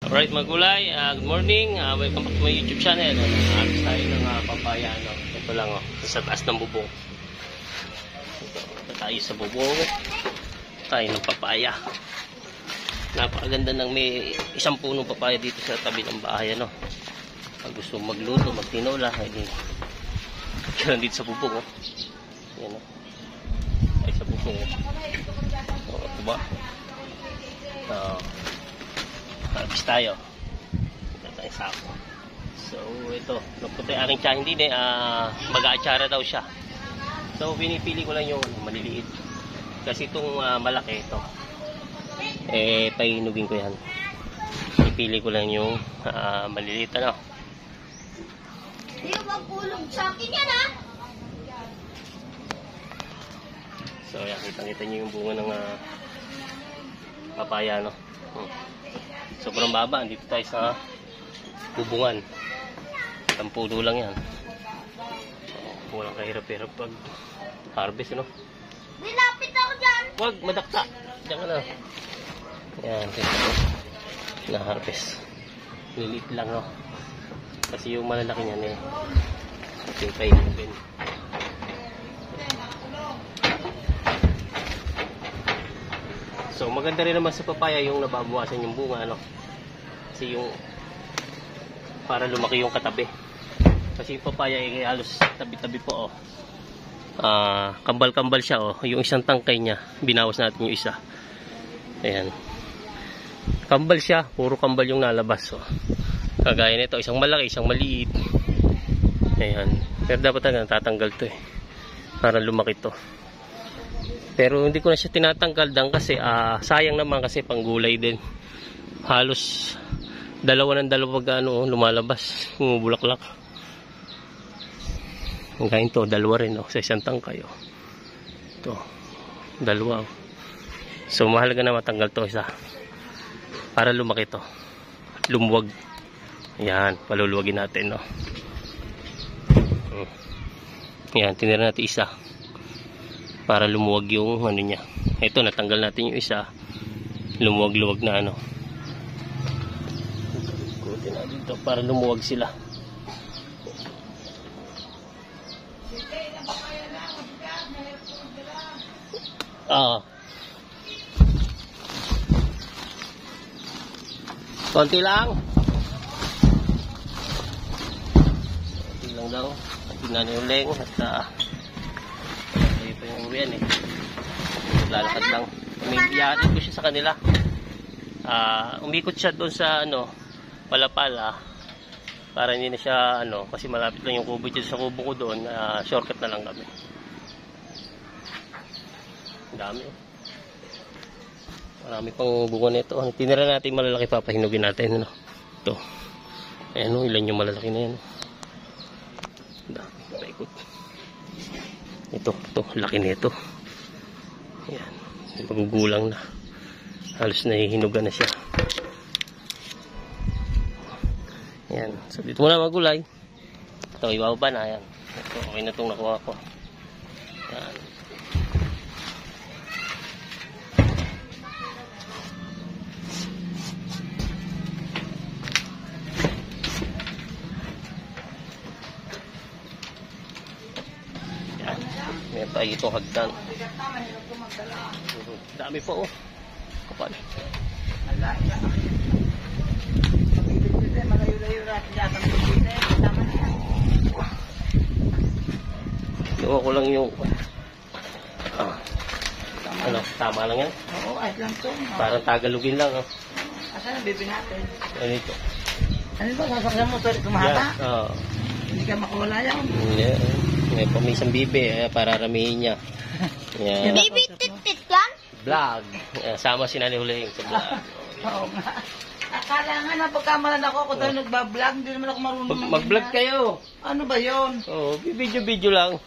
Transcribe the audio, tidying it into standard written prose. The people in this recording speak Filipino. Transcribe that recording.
Alright mga gulay, good morning, welcome back to my YouTube channel. Alis tayo ng papaya, no? Ito lang, sa taas ng bubong. Ito tayo sa bubong, tayo ng papaya. Napakaganda ng may isang punong papaya dito sa tabi ng bahay, no? Pag gusto magluto, magtinola, hindi yan dito sa bubong, yan, no? Ay sa bubong, diba? Harvest tayo. Ito tayo sako. So ito, napunta yung aking tiyahin din mag-aatsara daw siya. So pinipili ko lang yung maliliit. Kasi itong malaki ito, painugin ko yan. Pinipili ko lang yung maliliit, ano. Hindi magkulog sa akin yan, ha? So yan, kita nyo yung bunga ng papaya, no. Sobrang baba, dito tayo sa bubungan. Ang puno lang yan. Walang kahirap-hirap pag harvest, no? Dilapit ako dyan! Wag, madakta! Diyan ka na. Yan, na-harvest. Lilit lang, no? Kasi yung malalaki niyan, painugin. So maganda rin naman sa papaya yung nababawasan yung bunga, ano? Kasi yung para lumaki yung katabi. Kasi yung papaya halos tabi-tabi po, kambal-kambal siya, yung isang tangkay niya, binawas natin yung isa. Ayan. Kambal siya, puro kambal yung nalabas, Kagaya nito, isang malaki, isang maliit. Ayan. Pero dapat talaga natatanggal to, para lumaki to. Pero hindi ko na siya tinatanggal kasi sayang naman kasi panggulay din. Halos dalawa pag lumalabas, bulaklak. Ngayon to, dalawa rin, sa isang tangkay, Ito, dalawa, So mahalaga na matanggal to isa para lumaki to. Lumuwag. Yan, paluluwagin natin, Yan, tinira natin isa para lumuwag yung ano niya. Ito, natanggal natin yung isa. Lumuwag-luwag na, Kutin na dito para lumuwag sila. Konti lang. Konti lang daw. Tingnan yung leng at ito yung uwian, lalakad lang. Iyahatid ko siya sa kanila. Umikot siya doon sa Palapala para hindi na siya kasi malapit lang yung kubo dito sa kubo ko doon. Shortcut na lang kami. Dami, marami pang bunga nito. Tinira natin malalaki, papahinugin natin, ito. Ayan, ilan yung malalaki na yan. Dami, paikot. Ito, laki nito. Ayan, magugulang na. Halos nahihinugan na siya. Ayan, so dito muna magulay. Ito, ibababa na, ayan. Ito, okay na itong nakuha ko. Ayan. Meron tayo itong hagdan. Dami po, kapal. Gawa ko lang yung tama lang yan. Oo, ay lang to. Parang Tagalogin lang, Asan ang bibi natin? Ano ito? Ano ba, sasakyan mo ito? Kumahata? Yeah, Hindi ka makuwala yan. Yeah. May pamisang bibi, para ramihin niya. Yeah. Bibi tit-tit yan? Vlog. Sama si Nani Huling sa vlog. Oo nga. Akala nga na pagkamalan ako tayo nagbablog, hindi naman ako marunong Mag-vlog kayo. Ano ba yun? Video lang.